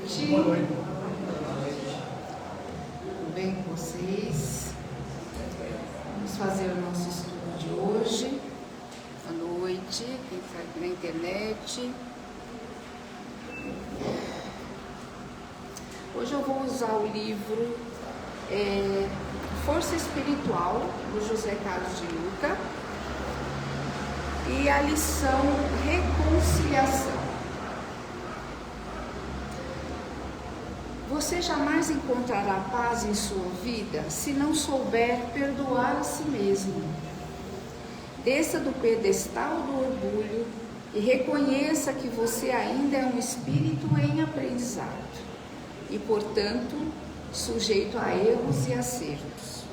noite. Boa noite. Tudo bem com vocês? Vamos fazer o nosso estudo de hoje. Boa noite, quem está aqui na internet. Hoje eu vou usar o livro Força Espiritual, do José Carlos de Luca, e a lição Reconciliação. Você jamais encontrará paz em sua vida se não souber perdoar a si mesmo. Desça do pedestal do orgulho e reconheça que você ainda é um espírito em aprendizado e, portanto, sujeito a erros e acertos.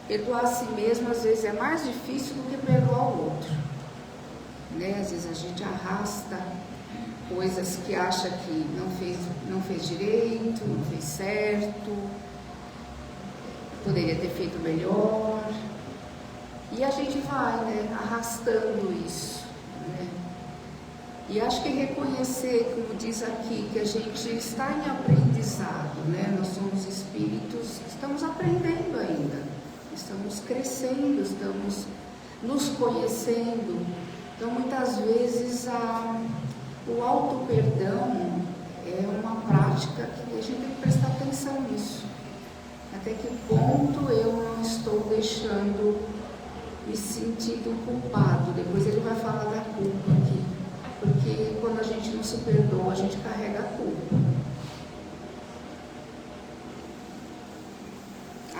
Perdoar a si mesmo às vezes é mais difícil do que perdoar o outro, né? Às vezes a gente arrasta coisas que acha que não fez direito, não fez certo, poderia ter feito melhor, e a gente vai, né, arrastando isso, né? E acho que reconhecer, como diz aqui, que a gente está em aprendizado, né? Nós somos espíritos que estamos aprendendo ainda, estamos crescendo, estamos nos conhecendo. Então, muitas vezes, o auto-perdão é uma prática que a gente tem que prestar atenção nisso. Até que ponto eu não estou deixando me sentindo culpado? Depois ele vai falar da culpa aqui. Porque quando a gente não se perdoa, a gente carrega a culpa.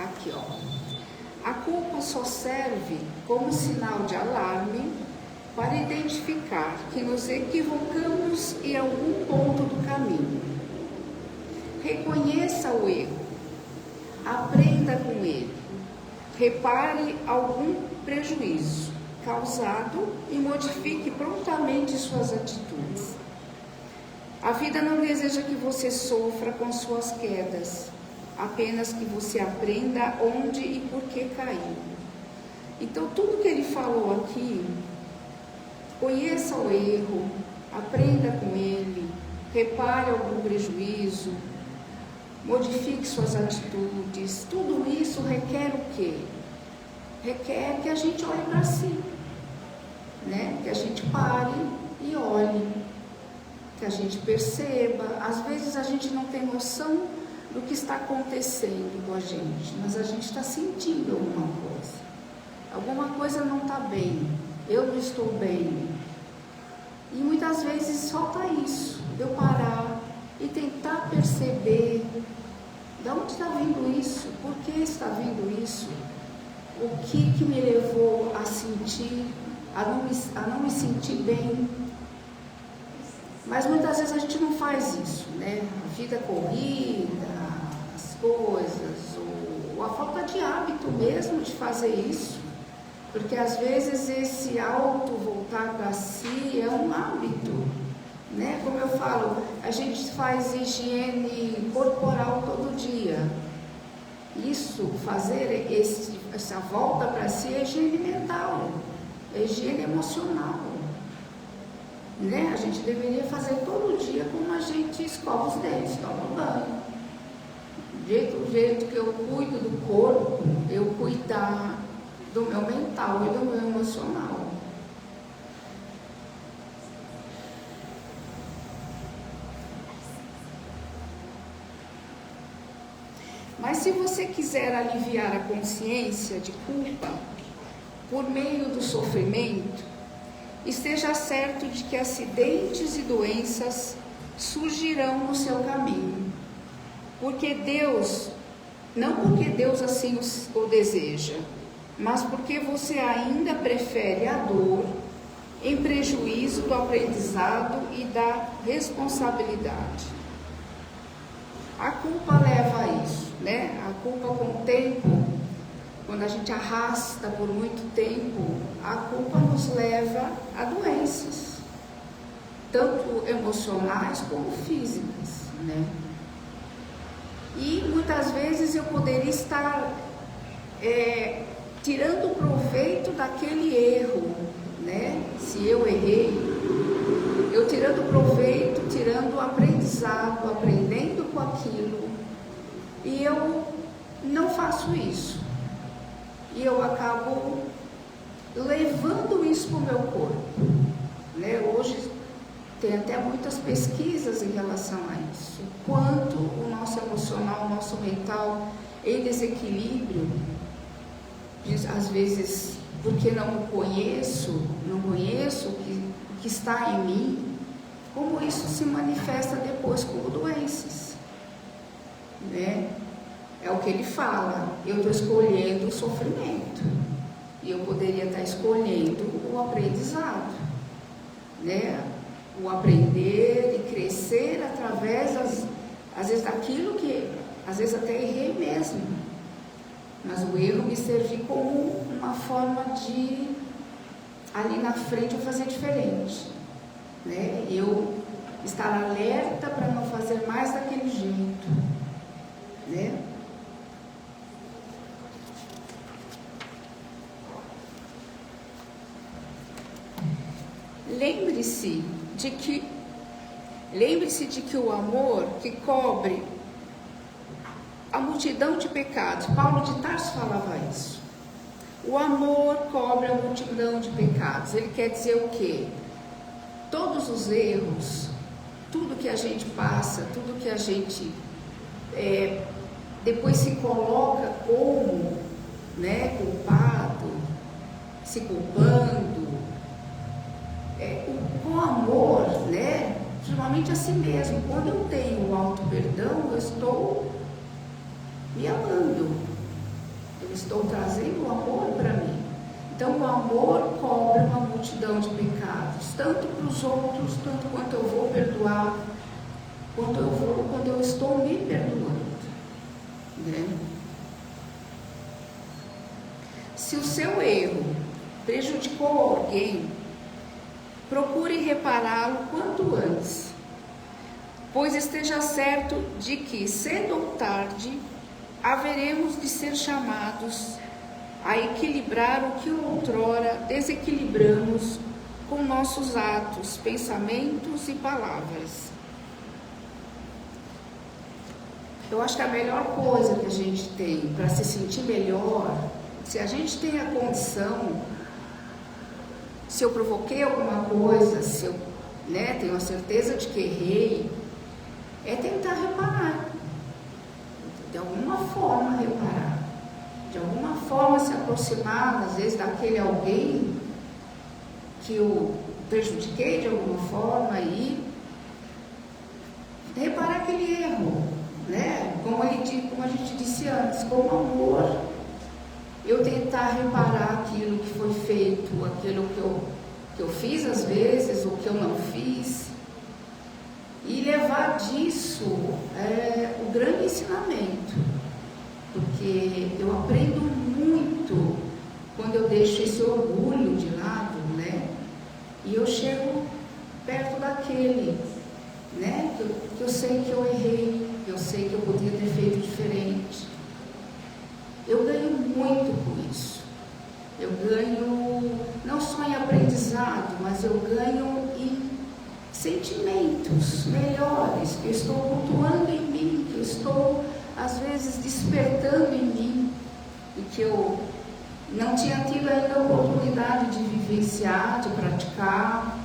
Aqui, ó. A culpa só serve como sinal de alarme para identificar que nos equivocamos em algum ponto do caminho. Reconheça o erro, aprenda com ele, repare algum prejuízo causado e modifique prontamente suas atitudes. A vida não deseja que você sofra com suas quedas, apenas que você aprenda onde e por que caiu. Então, tudo que ele falou aqui, conheça o erro, aprenda com ele, repare algum prejuízo, modifique suas atitudes. Tudo isso requer o quê? Requer que a gente olhe para si, né? Que a gente pare e olhe, que a gente perceba. Às vezes a gente não tem noção do que está acontecendo com a gente, mas a gente está sentindo alguma coisa não está bem, eu não estou bem. E muitas vezes falta isso, eu parar e tentar perceber de onde está vindo isso, por que está vindo isso, o que me levou a sentir, a não me sentir bem. Mas muitas vezes a gente não faz isso, né? A vida corrida, as coisas, ou a falta de hábito mesmo de fazer isso. Porque às vezes esse auto voltar para si é um hábito, né? Como eu falo, a gente faz higiene corporal todo dia. Isso, fazer essa volta para si é higiene mental, é higiene emocional, né? A gente deveria fazer todo dia como a gente escova os dentes, toma banho. Do jeito que eu cuido do corpo, eu cuidar do meu mental e do meu emocional. Mas se você quiser aliviar a consciência de culpa por meio do sofrimento, esteja certo de que acidentes e doenças surgirão no seu caminho, não porque Deus assim o deseja, mas porque você ainda prefere a dor em prejuízo do aprendizado e da responsabilidade. A culpa leva a isso, né? A culpa, com o tempo, quando a gente arrasta por muito tempo, a culpa nos leva a doenças, tanto emocionais como físicas, né? E muitas vezes eu poderia estar tirando proveito daquele erro, né? Se eu errei, eu tirando proveito, tirando o aprendizado aprendizado, aprendendo com aquilo, e eu não faço isso. E eu acabo levando isso para o meu corpo, né? Hoje tem até muitas pesquisas em relação a isso, o quanto o nosso emocional, o nosso mental em desequilíbrio, às vezes porque não conheço o que está em mim, como isso se manifesta depois como doenças, né? É o que ele fala, eu estou escolhendo o sofrimento, e eu poderia estar escolhendo o aprendizado, né? O aprender e crescer através, às vezes, daquilo que, às vezes até errei mesmo, mas o erro me serviu como uma forma de, ali na frente, eu fazer diferente, né? Eu estar alerta para não fazer mais daquele jeito, né? Lembre-se de que o amor que cobre a multidão de pecados, Paulo de Tarso falava isso, o amor cobre a multidão de pecados. Ele quer dizer o quê? Todos os erros, tudo que a gente passa, tudo que a gente depois se coloca como, né, culpado, se culpando, com amor, né, principalmente a si mesmo. Quando eu tenho o auto-perdão, eu estou me amando, eu estou trazendo o amor para mim. Então o amor cobre uma multidão de pecados, tanto para os outros, tanto quanto eu vou perdoar, quando eu estou me perdoando, né? Se o seu erro prejudicou alguém, procure repará-lo quanto antes, pois esteja certo de que, cedo ou tarde, haveremos de ser chamados a equilibrar o que outrora desequilibramos com nossos atos, pensamentos e palavras. Eu acho que a melhor coisa que a gente tem para se sentir melhor, se a gente tem a condição, se eu provoquei alguma coisa, se eu, né, tenho a certeza de que errei, é tentar reparar, de alguma forma reparar, de alguma forma se aproximar, às vezes, daquele alguém que eu prejudiquei de alguma forma e reparar aquele erro, né? Como a gente disse antes, com amor, eu tentar reparar aquilo que foi feito, aquilo que eu fiz às vezes, o que eu não fiz, e levar disso o grande ensinamento, porque eu aprendo muito quando eu deixo esse orgulho de lado, né? E eu chego perto daquele, né? Que eu sei que eu errei, que eu sei que eu podia ter feito diferente. Eu ganho muito com isso. Eu ganho não só em aprendizado, mas eu ganho em sentimentos melhores, que eu estou cultuando em mim, que eu estou, às vezes, despertando em mim, e que eu não tinha tido ainda a oportunidade de vivenciar, de praticar.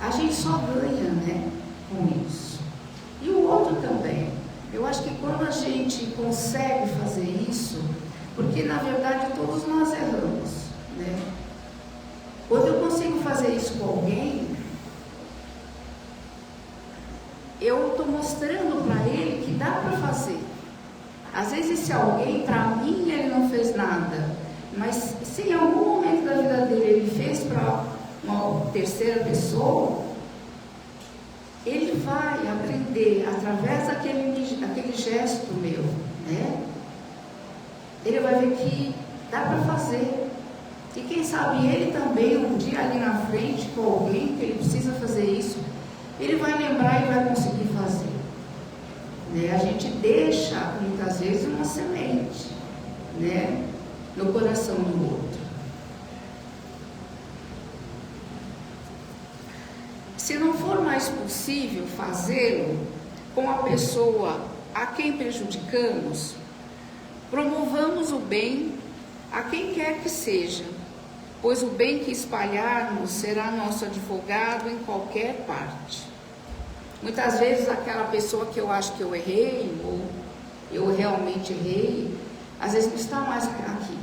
A gente só ganha, né, com isso. E o outro também. Eu acho que quando a gente consegue fazer isso, porque na verdade todos nós erramos, né? Quando eu consigo fazer isso com alguém, eu estou mostrando para ele que dá para fazer. Às vezes esse alguém, para mim, ele não fez nada, mas se em algum momento da vida dele ele fez para uma terceira pessoa, ele vai aprender através daquele gesto meu, né? Ele vai ver que dá para fazer. E quem sabe ele também, um dia ali na frente, com alguém que ele precisa fazer isso, ele vai lembrar e vai conseguir fazer. Né? A gente deixa, muitas vezes, uma semente, né, no coração do outro. se não for mais possível fazê-lo com a pessoa a quem prejudicamos, promovamos o bem a quem quer que seja, pois o bem que espalharmos será nosso advogado em qualquer parte. Muitas vezes aquela pessoa que eu acho que eu errei, ou eu realmente errei, às vezes não está mais aqui.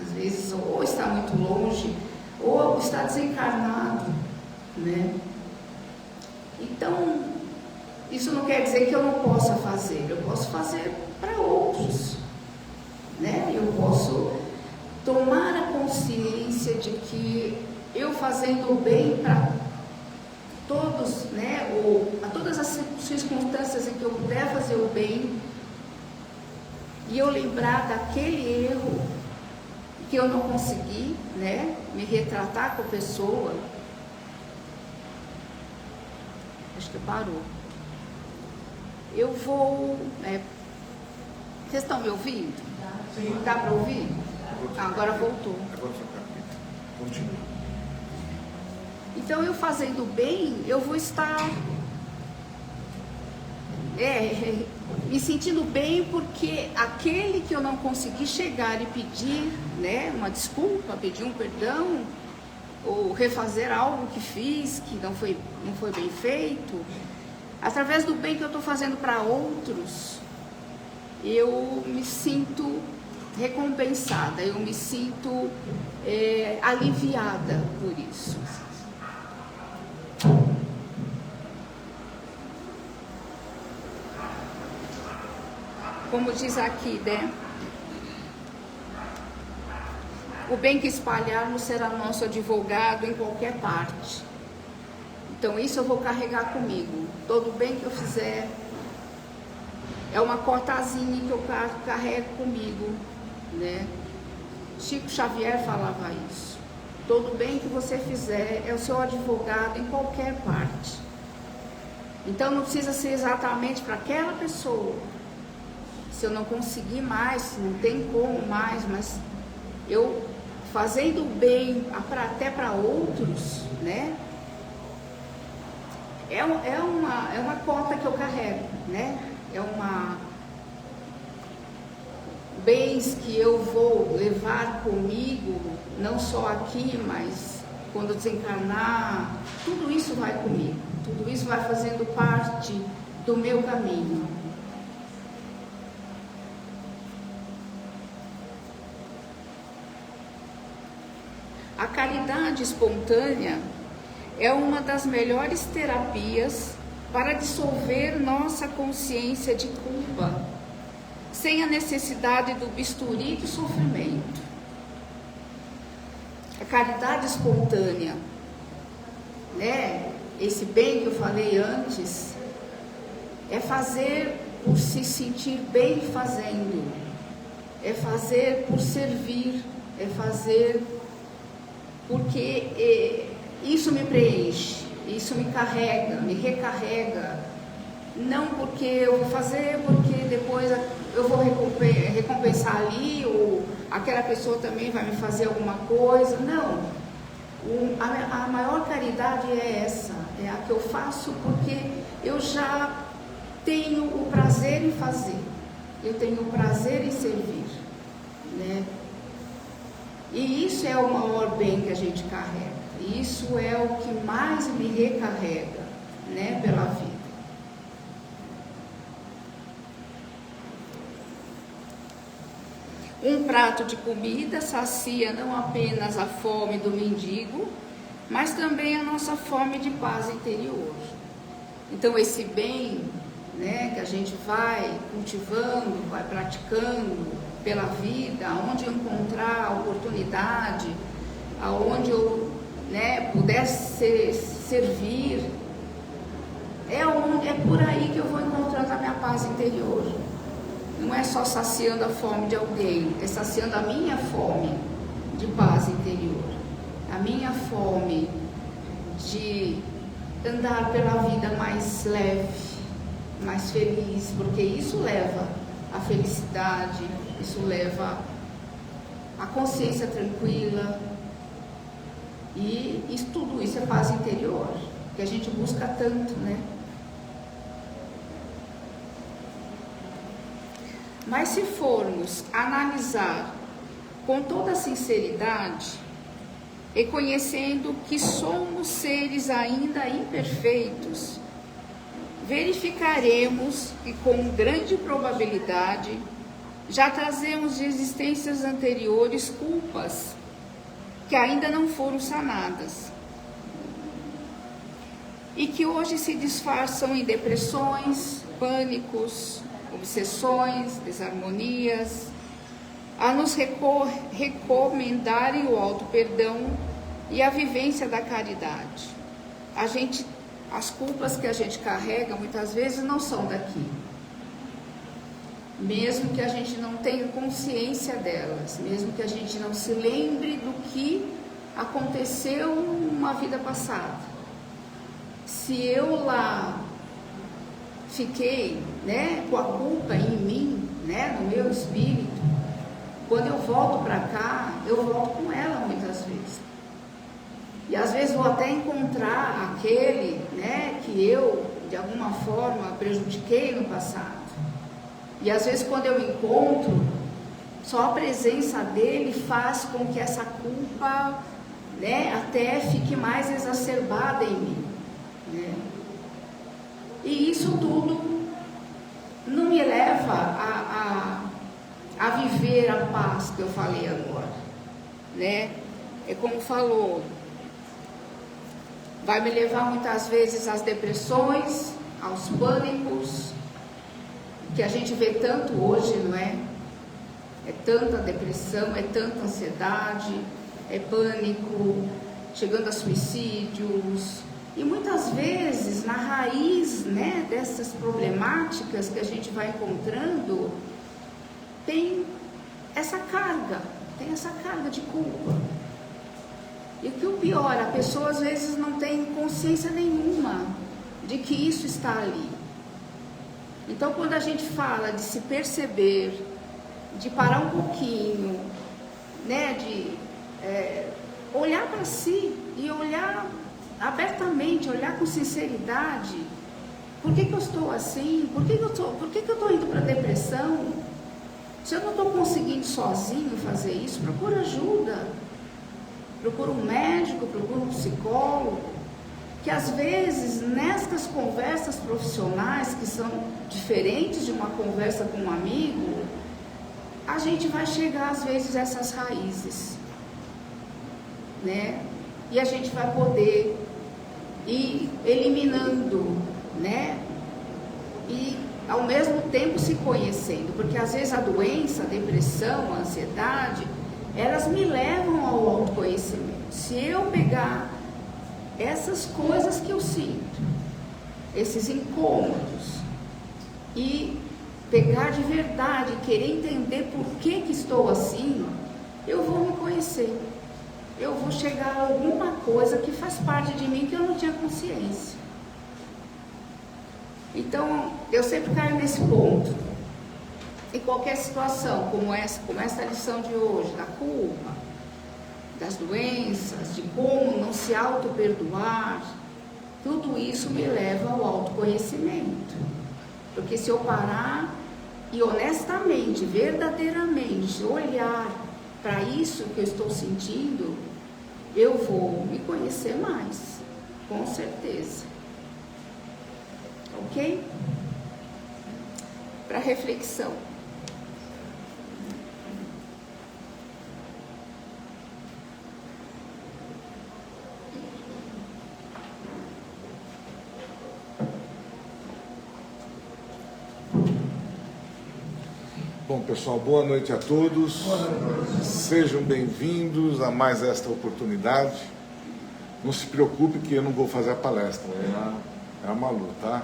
Às vezes ou está muito longe, ou está desencarnado, né? Então, isso não quer dizer que eu não possa fazer. Eu posso fazer para outros, né? Eu posso tomar a consciência de que eu fazendo o bem para todos, né? Ou a todas as circunstâncias em que eu puder fazer o bem, e eu lembrar daquele erro que eu não consegui, né, me retratar com a pessoa. Acho que parou. Eu vou... vocês estão me ouvindo? Sim. Dá para ouvir? Agora voltou. Agora foi. Continua. Então, eu fazendo bem, eu vou estar me sentindo bem, porque aquele que eu não consegui chegar e pedir, né, uma desculpa, pedir um perdão, ou refazer algo que fiz, que não foi bem feito, através do bem que eu estou fazendo para outros, eu me sinto recompensada, eu me sinto aliviada por isso. Como diz aqui, né? O bem que espalharmos será nosso advogado em qualquer parte. Então isso eu vou carregar comigo. Todo bem que eu fizer é uma cotazinha que eu carrego comigo, né? Chico Xavier falava isso. Todo bem que você fizer é o seu advogado em qualquer parte. Então não precisa ser exatamente para aquela pessoa. Se eu não conseguir mais, não tem como mais, mas eu fazendo bem até para outros, né? É uma cota que eu carrego, né? Bens que eu vou levar comigo, não só aqui, mas quando desencarnar, tudo isso vai comigo, tudo isso vai fazendo parte do meu caminho. A caridade espontânea é uma das melhores terapias para dissolver nossa consciência de culpa, sem a necessidade do bisturi do sofrimento. A caridade espontânea, né? Esse bem que eu falei antes, é fazer por se sentir bem fazendo, é fazer por servir, é fazer porque isso me preenche, isso me carrega, me recarrega. Não porque eu vou fazer, porque depois eu vou recompensar ali, ou aquela pessoa também vai me fazer alguma coisa. Não, a maior caridade é essa, é a que eu faço porque eu já tenho o prazer em fazer, eu tenho o prazer em servir, né? E isso é o maior bem que a gente carrega. Isso é o que mais me recarrega, né, pela vida. Um prato de comida sacia não apenas a fome do mendigo, mas também a nossa fome de paz interior. Então esse bem, né, que a gente vai cultivando, vai praticando pela vida, aonde eu encontrar a oportunidade, aonde eu, né, puder servir, é por aí que eu vou encontrando a minha paz interior. Não é só saciando a fome de alguém, é saciando a minha fome de paz interior, a minha fome de andar pela vida mais leve, mais feliz, porque isso leva à felicidade, isso leva à consciência tranquila, e tudo isso é paz interior. que a gente busca tanto, né? Mas se formos analisar com toda sinceridade, reconhecendo que somos seres ainda imperfeitos, verificaremos que com grande probabilidade já trazemos de existências anteriores culpas que ainda não foram sanadas e que hoje se disfarçam em depressões, pânicos, obsessões, desarmonias, a nos recomendarem o auto-perdão e a vivência da caridade. As culpas que a gente carrega muitas vezes não são daqui, mesmo que a gente não tenha consciência delas, mesmo que a gente não se lembre do que aconteceu numa vida passada. Se eu lá fiquei, né, com a culpa em mim, né, no meu espírito, quando eu volto para cá, eu volto com ela muitas vezes. E às vezes vou até encontrar aquele, né, que eu, de alguma forma, prejudiquei no passado. E às vezes quando eu encontro, só a presença dele faz com que essa culpa, né, até fique mais exacerbada em mim, né? E isso tudo não me leva a viver a paz que eu falei agora, né? É como falou, vai me levar muitas vezes às depressões, aos pânicos, que a gente vê tanto hoje, não é? É tanta depressão, é tanta ansiedade, é pânico, chegando a suicídios. E muitas vezes, na raiz, né, dessas problemáticas que a gente vai encontrando, tem essa carga de culpa. E o que o pior, a pessoa às vezes não tem consciência nenhuma de que isso está ali. Então, quando a gente fala de se perceber, de parar um pouquinho, né, de olhar para si e olhar abertamente, olhar com sinceridade, por que eu estou assim? Por que eu estou indo para a depressão? Se eu não estou conseguindo sozinho fazer isso, procura ajuda. Procura um médico, procura um psicólogo, que às vezes nestas conversas profissionais, que são diferentes de uma conversa com um amigo, a gente vai chegar às vezes a essas raízes, né? E a gente vai poder ir eliminando, né? E ao mesmo tempo se conhecendo, porque às vezes a doença, a depressão, a ansiedade, elas me levam ao autoconhecimento. Se eu pegar essas coisas que eu sinto, esses incômodos, e pegar de verdade, querer entender por que estou assim, eu vou me conhecer. Eu vou chegar a alguma coisa que faz parte de mim que eu não tinha consciência. Então, eu sempre caio nesse ponto. Em qualquer situação, como essa lição de hoje, da culpa, das doenças, de como não se auto-perdoar, tudo isso me leva ao autoconhecimento. Porque se eu parar e honestamente, verdadeiramente olhar para isso que eu estou sentindo, eu vou me conhecer mais, com certeza. Ok? Para reflexão. Bom, pessoal, boa noite a todos. Sejam bem-vindos a mais esta oportunidade. Não se preocupe que eu não vou fazer a palestra, é a Malu, tá?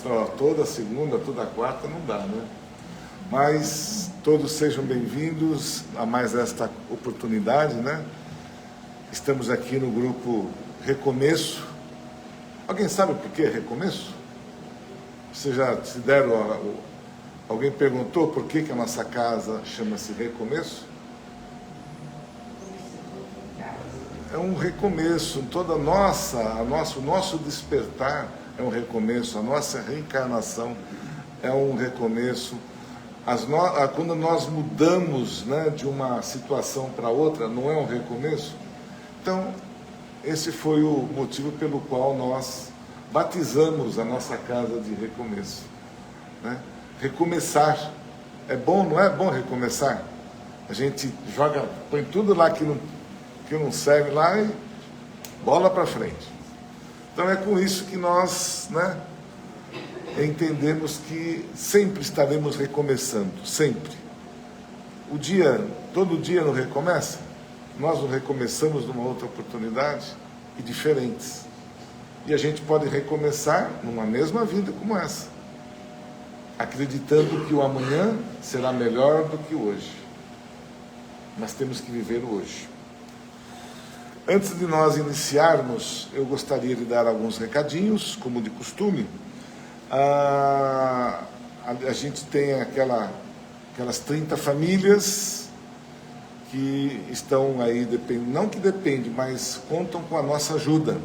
Só toda segunda, toda quarta não dá, né? Mas todos sejam bem-vindos a mais esta oportunidade, né? Estamos aqui no grupo Recomeço. Alguém sabe por que Recomeço? Vocês já se deram... Alguém perguntou por que a nossa casa chama-se Recomeço? é um recomeço, o nosso despertar é um recomeço, a nossa reencarnação é um recomeço. Quando nós mudamos, né, de uma situação para outra, não é um recomeço? Então, esse foi o motivo pelo qual nós batizamos a nossa casa de recomeço, né? Recomeçar. É bom, não é bom recomeçar? A gente põe tudo lá que não serve lá e bola para frente. Então é com isso que nós, né, entendemos que sempre estaremos recomeçando, sempre. Todo dia não recomeça? Nós não recomeçamos numa outra oportunidade e diferentes. E a gente pode recomeçar numa mesma vida como essa, acreditando que o amanhã será melhor do que hoje. Nós temos que viver o hoje. Antes de nós iniciarmos, eu gostaria de dar alguns recadinhos, como de costume. A gente tem aquelas 30 famílias que estão aí, não que depende, mas contam com a nossa ajuda.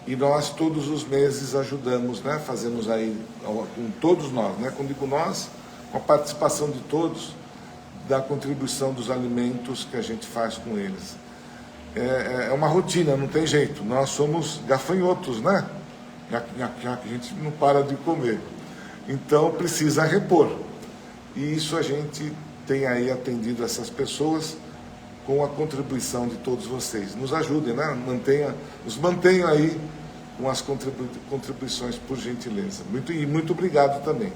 E nós todos os meses ajudamos, né? Fazemos aí, com todos nós, né? Quando digo nós, com a participação de todos, da contribuição dos alimentos que a gente faz com eles. É uma rotina, não tem jeito. Nós somos gafanhotos, né? Já que a gente não para de comer. Então precisa repor. E isso a gente tem aí atendido essas pessoas com a contribuição de todos vocês. Nos ajudem, né? Nos mantenham aí com as contribuições, por gentileza. Muito obrigado também.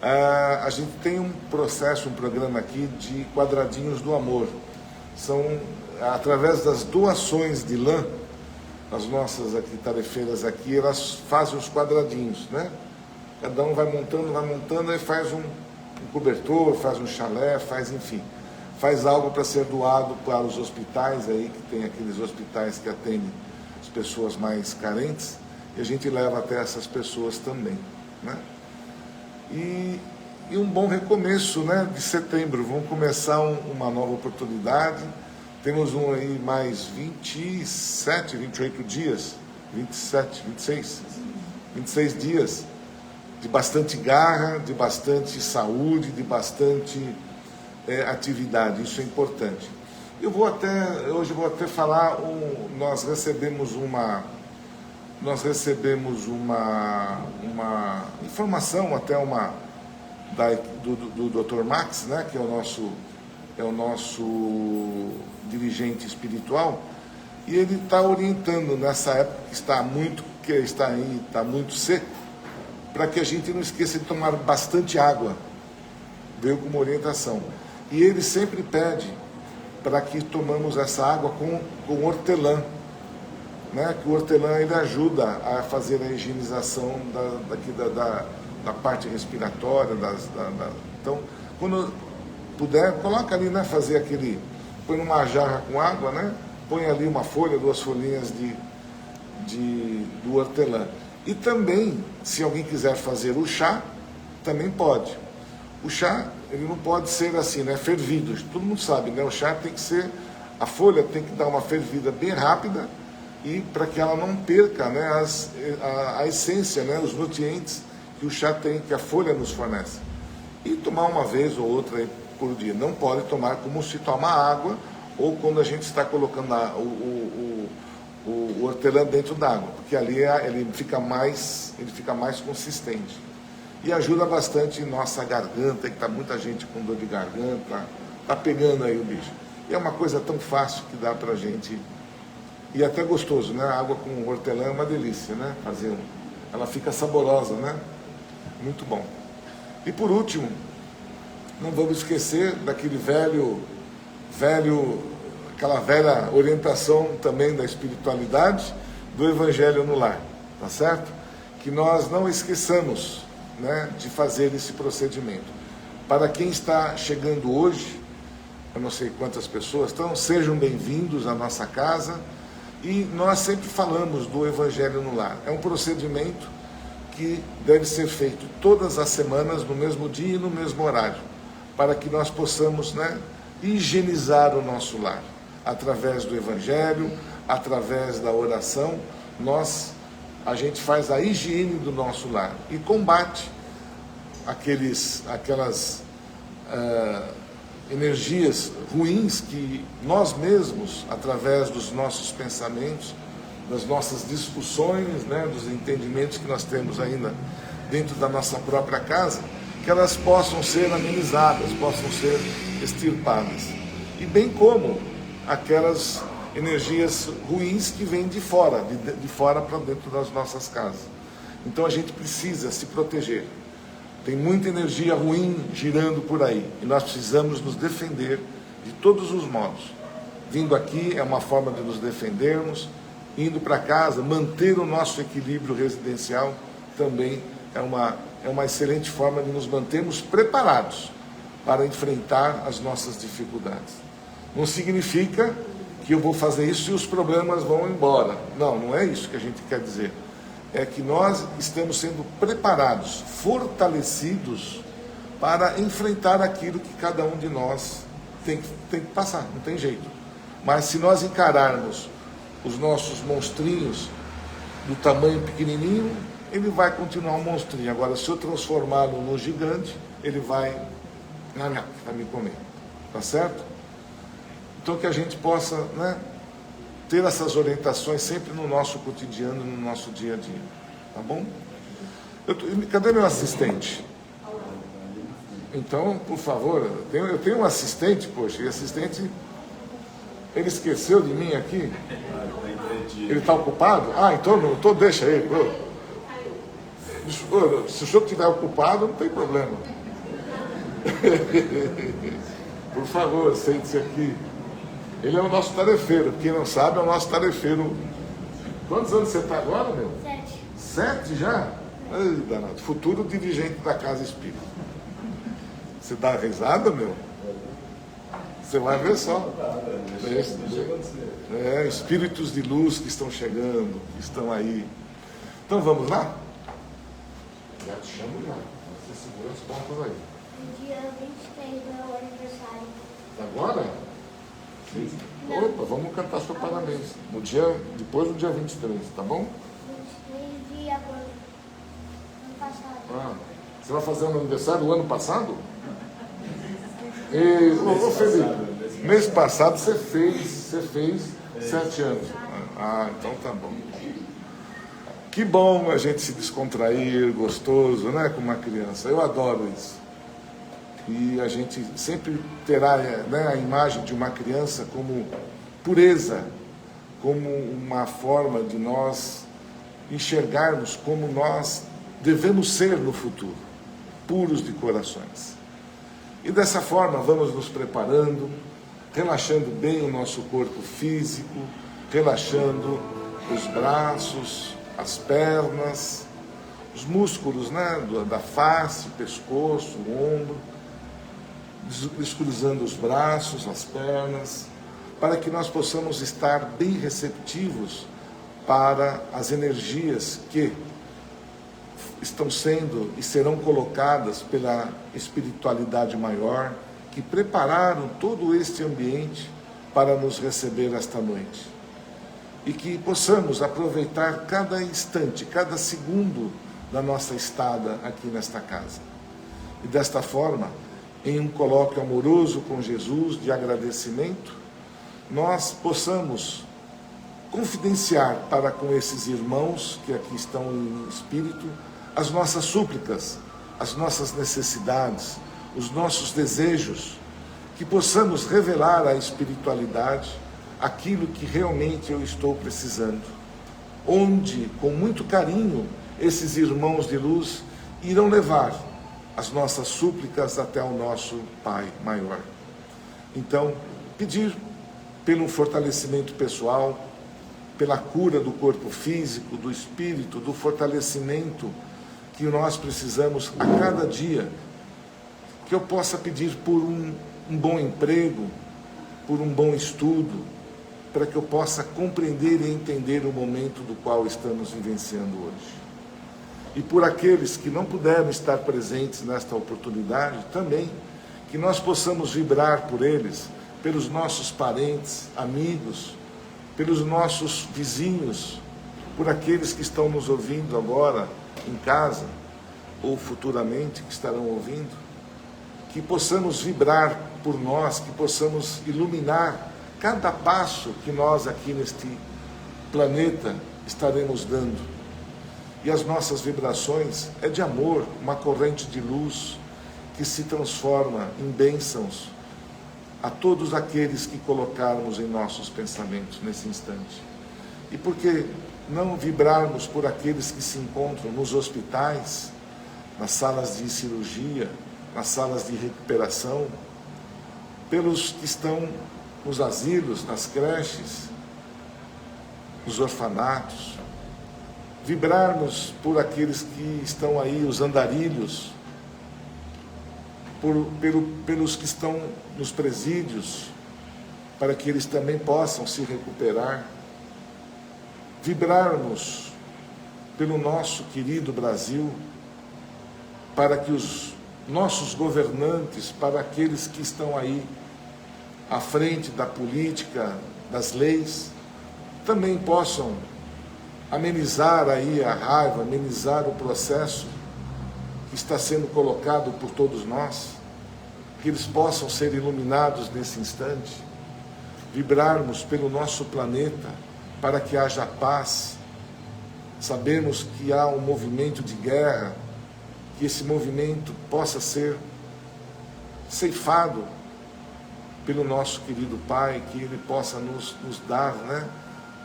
A gente tem um programa aqui de quadradinhos do amor. São, através das doações de lã, as nossas aqui, tarefeiras aqui, elas fazem os quadradinhos, né? Cada um vai montando, e faz um cobertor, faz um chalé, faz algo para ser doado para os hospitais aí, que tem aqueles hospitais que atendem as pessoas mais carentes, e a gente leva até essas pessoas também, né? E um bom recomeço, né, de setembro. Vamos começar uma nova oportunidade. Temos aí mais 27, 28 dias, 27, 26 dias de bastante garra, de bastante saúde, de bastante atividade. Isso é importante. Hoje vou até falar, nós recebemos uma informação, até do Dr. Max, né, que é o nosso dirigente espiritual, e ele está orientando nessa época que está muito seco, para que a gente não esqueça de tomar bastante água. Veio com uma orientação. E ele sempre pede para que tomamos essa água com hortelã, né? Que o hortelã ele ajuda a fazer a higienização da parte respiratória. Então, quando puder, coloca ali, né? Põe numa jarra com água, né? Põe ali uma folha, 2 folhinhas do hortelã. E também, se alguém quiser fazer o chá, também pode. O chá, ele não pode ser assim, né? Fervido. Todo mundo sabe, né? O chá tem que ser, a folha tem que dar uma fervida bem rápida, e para que ela não perca, né, a essência, né, os nutrientes que o chá tem, que a folha nos fornece. E tomar uma vez ou outra por dia. Não pode tomar como se toma água, ou quando a gente está colocando o hortelã dentro d'água, porque ali ele fica mais consistente. E ajuda bastante nossa garganta, que está muita gente com dor de garganta, está pegando aí o bicho. E é uma coisa tão fácil que dá para a gente, e até gostoso, né? A água com hortelã é uma delícia, né? Ela fica saborosa, né? Muito bom. E por último, não vamos esquecer daquele aquela velha orientação também da espiritualidade, do Evangelho no Lar, tá certo? Que nós não esqueçamos, né, de fazer esse procedimento. Para quem está chegando hoje, eu não sei quantas pessoas estão, sejam bem-vindos à nossa casa, e nós sempre falamos do Evangelho no Lar. É um procedimento que deve ser feito todas as semanas, no mesmo dia e no mesmo horário, para que nós possamos, né, higienizar o nosso lar. através do Evangelho, através da oração, a gente faz a higiene do nosso lar e combate aquelas energias ruins que nós mesmos, através dos nossos pensamentos, das nossas discussões, né, dos entendimentos que nós temos ainda dentro da nossa própria casa, que elas possam ser amenizadas, possam ser extirpadas. E bem como aquelas energias ruins que vêm de fora para dentro das nossas casas. Então a gente precisa se proteger. Tem muita energia ruim girando por aí e nós precisamos nos defender de todos os modos. Vindo aqui é uma forma de nos defendermos, indo para casa, manter o nosso equilíbrio residencial também é uma excelente forma de nos mantermos preparados para enfrentar as nossas dificuldades. Não significa que eu vou fazer isso e os problemas vão embora. Não, não é isso que a gente quer dizer. É que nós estamos sendo preparados, fortalecidos para enfrentar aquilo que cada um de nós tem que passar, não tem jeito. Mas se nós encararmos os nossos monstrinhos do tamanho pequenininho, ele vai continuar um monstrinho. Agora, se eu transformá-lo num gigante, ele vai me comer. Tá certo? Então, que a gente possa, né, ter essas orientações sempre no nosso cotidiano, no nosso dia a dia. Tá bom? Cadê meu assistente? Então, por favor, eu tenho um assistente, poxa, e assistente, ele esqueceu de mim aqui? Ele está ocupado? Então deixa ele. Se o senhor estiver ocupado, não tem problema. Por favor, sente-se aqui. Ele é o nosso tarefeiro. Quem não sabe, é o nosso tarefeiro. Quantos anos você está agora, meu? 7. 7 já? Ai, danado. Futuro dirigente da Casa Espírita. Você dá risada, meu? Você vai ver só. Espíritos de luz que estão chegando, que estão aí. Então vamos lá? Já te chamo já. Você segura as pontas aí. No dia 23 do meu aniversário. Agora? Sim. Opa, vamos cantar seu parabéns. Depois do dia 23, tá bom? 23 de agosto. Ano passado. Você vai fazer um aniversário do ano passado? Ô Felipe, mês passado você fez 7 anos. Então tá bom. Que bom a gente se descontrair, gostoso, né, com uma criança. Eu adoro isso. E a gente sempre terá, né, a imagem de uma criança como pureza, como uma forma de nós enxergarmos como nós devemos ser no futuro, puros de corações. E dessa forma vamos nos preparando, relaxando bem o nosso corpo físico, relaxando os braços, as pernas, os músculos, né, da face, pescoço, o ombro, descruzando os braços, as pernas, para que nós possamos estar bem receptivos para as energias que estão sendo e serão colocadas pela espiritualidade maior, que prepararam todo este ambiente para nos receber esta noite. E que possamos aproveitar cada instante, cada segundo da nossa estada aqui nesta casa. E desta forma, em um colóquio amoroso com Jesus, de agradecimento, nós possamos confidenciar para com esses irmãos que aqui estão em espírito, as nossas súplicas, as nossas necessidades, os nossos desejos, que possamos revelar à espiritualidade aquilo que realmente eu estou precisando, onde, com muito carinho, esses irmãos de luz irão levar as nossas súplicas até o nosso Pai maior. Então, pedir pelo fortalecimento pessoal, pela cura do corpo físico, do espírito, do fortalecimento que nós precisamos a cada dia, que eu possa pedir por um bom emprego, por um bom estudo, para que eu possa compreender e entender o momento do qual estamos vivenciando hoje. E por aqueles que não puderam estar presentes nesta oportunidade, também, que nós possamos vibrar por eles, pelos nossos parentes, amigos, pelos nossos vizinhos, por aqueles que estão nos ouvindo agora em casa, ou futuramente que estarão ouvindo, que possamos vibrar por nós, que possamos iluminar cada passo que nós aqui neste planeta estaremos dando. E as nossas vibrações é de amor, uma corrente de luz que se transforma em bênçãos a todos aqueles que colocarmos em nossos pensamentos nesse instante. E por que não vibrarmos por aqueles que se encontram nos hospitais, nas salas de cirurgia, nas salas de recuperação, pelos que estão nos asilos, nas creches, nos orfanatos, vibrarmos por aqueles que estão aí, os andarilhos, pelos que estão nos presídios, para que eles também possam se recuperar, vibrarmos pelo nosso querido Brasil, para que os nossos governantes, para aqueles que estão aí à frente da política, das leis, também possam amenizar aí a raiva, amenizar o processo que está sendo colocado por todos nós, que eles possam ser iluminados nesse instante, vibrarmos pelo nosso planeta para que haja paz. Sabemos que há um movimento de guerra, que esse movimento possa ser ceifado pelo nosso querido Pai, que Ele possa nos dar,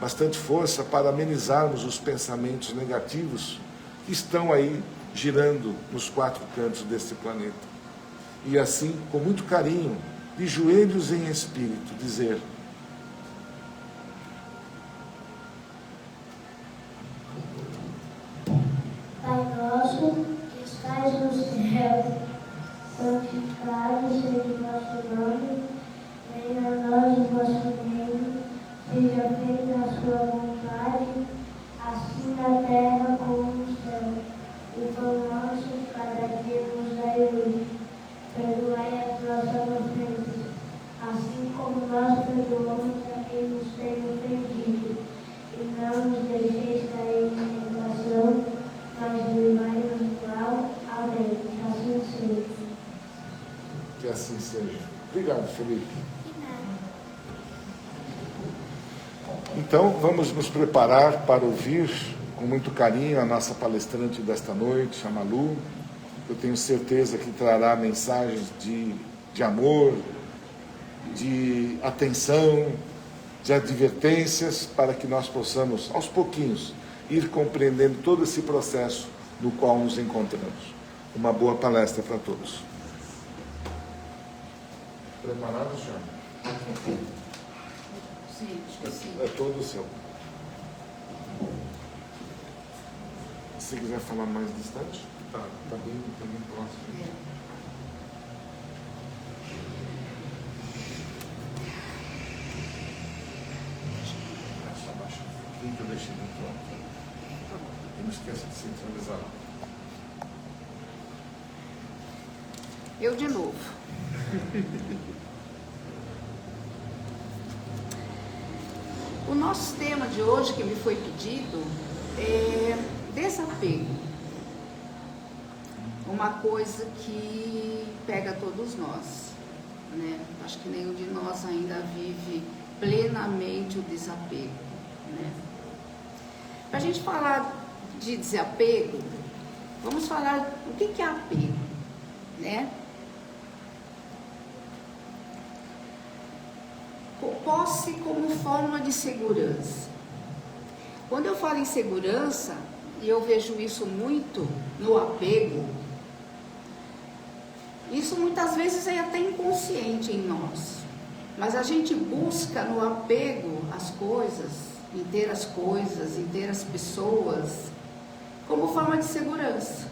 bastante força para amenizarmos os pensamentos negativos que estão aí girando nos quatro cantos desse planeta. E assim, com muito carinho, de joelhos em espírito, dizer: Pai nosso, que estais no céu, santificado seja o vosso nome, venha a nós o vosso reino, seja feita a sua vontade, assim na terra como no céu. O pão nosso de cada dia nos dai hoje. Perdoai as nossas ofensas, assim como nós perdoamos a quem nos tem ofendido. E não nos deixeis cair em tentação, mas livrai-nos do mal. Amém. Que assim seja. que assim seja. Obrigado, Felipe. Então, vamos nos preparar para ouvir com muito carinho a nossa palestrante desta noite, a Malu. Eu tenho certeza que trará mensagens de amor, de atenção, de advertências, para que nós possamos, aos pouquinhos, ir compreendendo todo esse processo no qual nos encontramos. Uma boa palestra para todos. Preparado, senhor? Sim, acho que sim. É todo seu. Se quiser falar mais distante, tá bem próximo. Abaixa um pouquinho que eu deixei dentro. E não esqueça de centralizar. Eu de novo. O nosso tema de hoje, que me foi pedido, é desapego. Uma coisa que pega todos nós, né? Acho que nenhum de nós ainda vive plenamente o desapego, né? Para a gente falar de desapego, vamos falar o que é apego, né? Posse como forma de segurança. Quando eu falo em segurança, e eu vejo isso muito no apego, isso muitas vezes é até inconsciente em nós, mas a gente busca no apego as coisas, em ter as pessoas, como forma de segurança,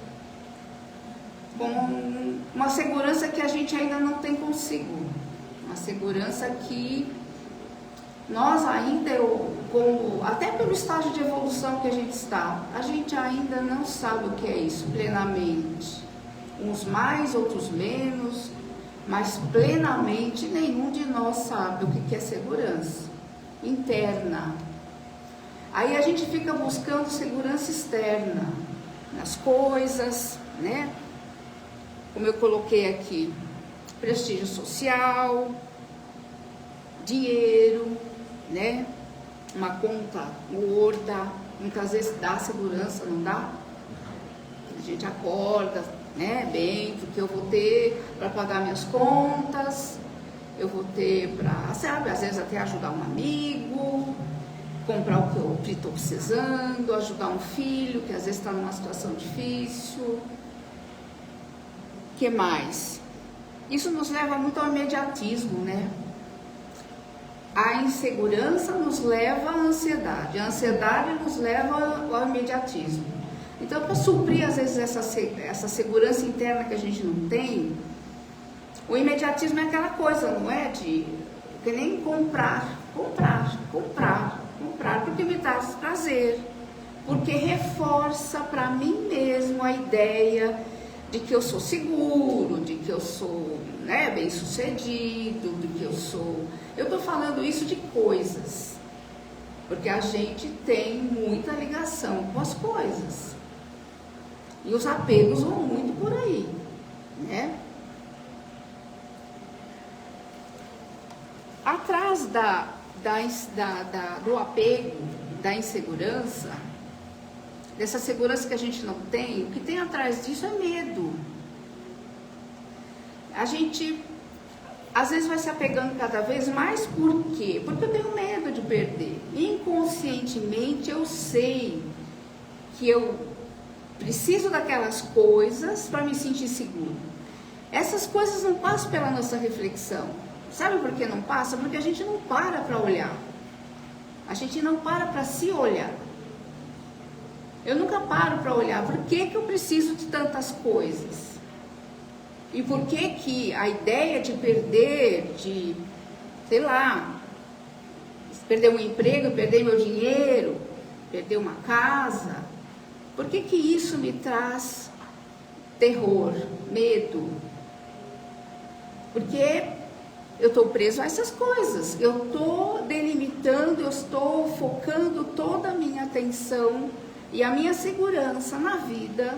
como uma segurança que a gente ainda não tem consigo, uma segurança que nós ainda, até pelo estágio de evolução que a gente está, a gente ainda não sabe o que é isso plenamente. Uns mais, outros menos, mas plenamente nenhum de nós sabe o que é segurança interna. Aí a gente fica buscando segurança externa, nas coisas, né? Como eu coloquei aqui, prestígio social, dinheiro, né? Uma conta gorda, muitas vezes dá segurança, não dá? A gente acorda, né, bem, porque eu vou ter para pagar minhas contas, eu vou ter para, sabe, às vezes até ajudar um amigo, comprar o que eu estou precisando, ajudar um filho que às vezes está numa situação difícil. O que mais? Isso nos leva muito ao imediatismo, né? A insegurança nos leva à ansiedade, a ansiedade nos leva ao imediatismo. Então, para suprir às vezes essa segurança interna que a gente não tem, o imediatismo é aquela coisa, não é? De que nem comprar, porque me dá prazer, porque reforça para mim mesmo a ideia de que eu sou seguro, de que eu sou, né, bem sucedido, de que eu sou... Eu estou falando isso de coisas, porque a gente tem muita ligação com as coisas. E os apegos vão muito por aí, né? Atrás do apego, da insegurança, dessa segurança que a gente não tem, o que tem atrás disso é medo. A gente, às vezes, vai se apegando cada vez mais, por quê? Porque eu tenho medo de perder. Inconscientemente, eu sei que eu preciso daquelas coisas para me sentir seguro. Essas coisas não passam pela nossa reflexão. Sabe por que não passa? Porque a gente não para olhar. A gente não para se olhar. Eu nunca paro para olhar por que eu preciso de tantas coisas. E por que a ideia de perder, de, sei lá, perder um emprego, perder meu dinheiro, perder uma casa, por que isso me traz terror, medo? Porque eu estou preso a essas coisas, eu estou delimitando, eu estou focando toda a minha atenção e a minha segurança na vida,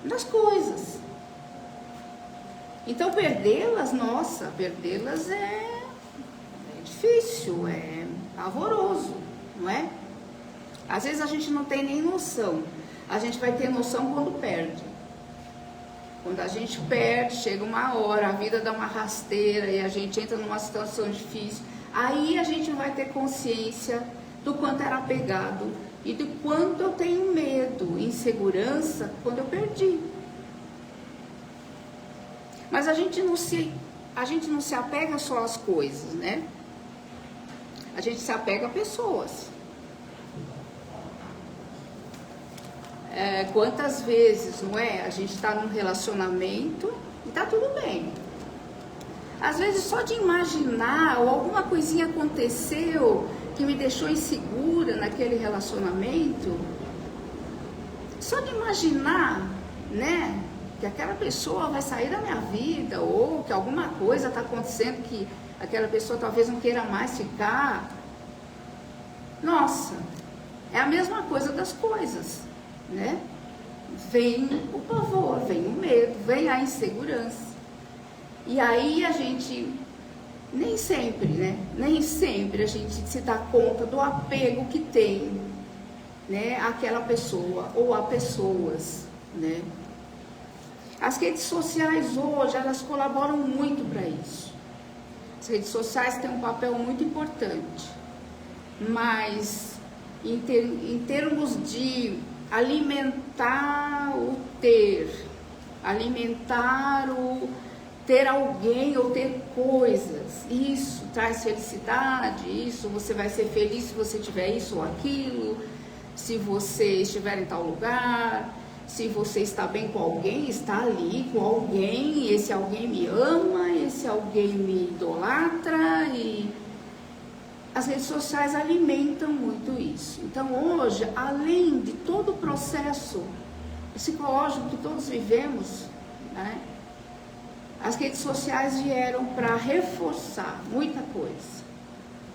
nas coisas. Então perdê-las, nossa, perdê-las é difícil, é pavoroso, não é? Às vezes a gente não tem nem noção, a gente vai ter noção quando perde. Quando a gente perde, chega uma hora, a vida dá uma rasteira e a gente entra numa situação difícil, aí a gente vai ter consciência do quanto era apegado e do quanto eu tenho medo, insegurança quando eu perdi. Mas a gente não se apega só às coisas, né? A gente se apega a pessoas. Quantas vezes, não é? A gente está num relacionamento e tá tudo bem. Às vezes só de imaginar ou alguma coisinha aconteceu que me deixou insegura naquele relacionamento, só de imaginar, né, que aquela pessoa vai sair da minha vida ou que alguma coisa está acontecendo que aquela pessoa talvez não queira mais ficar. Nossa, é a mesma coisa das coisas, né? Vem o pavor, vem o medo, vem a insegurança. E aí a gente, nem sempre, né? Nem sempre a gente se dá conta do apego que tem, né, àquela pessoa ou a pessoas, né? As redes sociais hoje, elas colaboram muito para isso. As redes sociais têm um papel muito importante, mas em termos de alimentar o alimentar o ter alguém ou ter coisas, isso traz felicidade, isso você vai ser feliz se você tiver isso ou aquilo, se você estiver em tal lugar, se você está bem com alguém, está ali com alguém, esse alguém me ama, esse alguém me idolatra, e as redes sociais alimentam muito isso. Então hoje, além de todo o processo psicológico que todos vivemos, né, As redes sociais vieram para reforçar muita coisa,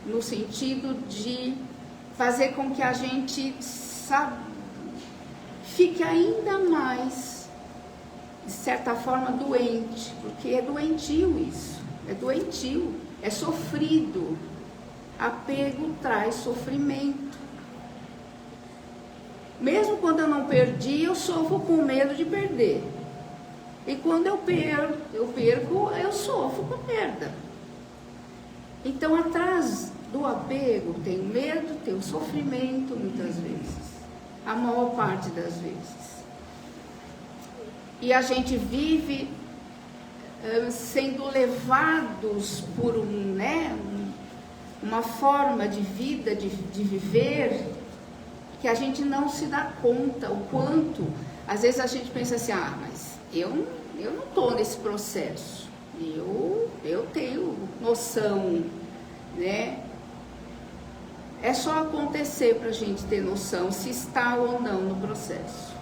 no sentido de fazer com que a gente fique ainda mais, de certa forma, doente, porque é doentio isso, é doentio, é sofrido. Apego traz sofrimento. Mesmo quando eu não perdi, eu sofro com medo de perder. E quando eu perco, eu sofro com perda. Então, atrás do apego tem o medo, tem o sofrimento, muitas vezes. A maior parte das vezes. E a gente vive sendo levados por uma forma de vida, de viver, que a gente não se dá conta o quanto. Às vezes a gente pensa assim, mas eu não estou nesse processo, eu tenho noção, né? É só acontecer para a gente ter noção se está ou não no processo.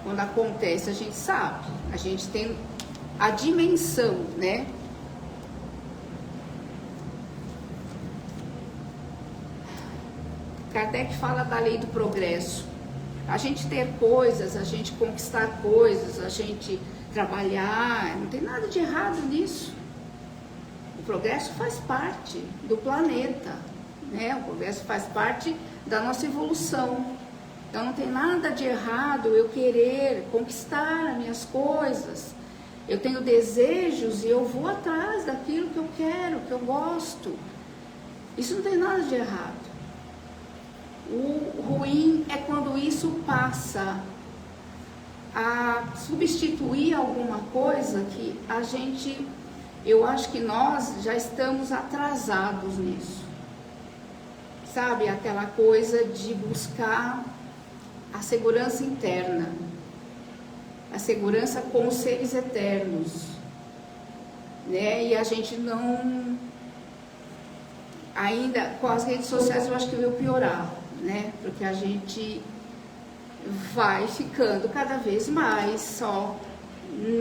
Quando acontece, a gente sabe, a gente tem a dimensão, né? Kardec fala da lei do progresso. A gente ter coisas, a gente conquistar coisas, a gente trabalhar, não tem nada de errado nisso. O progresso faz parte do planeta, né? O progresso faz parte da nossa evolução. Então não tem nada de errado eu querer conquistar as minhas coisas. Eu tenho desejos e eu vou atrás daquilo que eu quero, que eu gosto. Isso não tem nada de errado. O ruim é quando isso passa a substituir alguma coisa que a gente, eu acho que nós já estamos atrasados nisso. Sabe, aquela coisa de buscar a segurança interna, a segurança com os seres eternos, né? E a gente não, ainda com as redes sociais eu acho que veio piorar, né? Porque a gente vai ficando cada vez mais só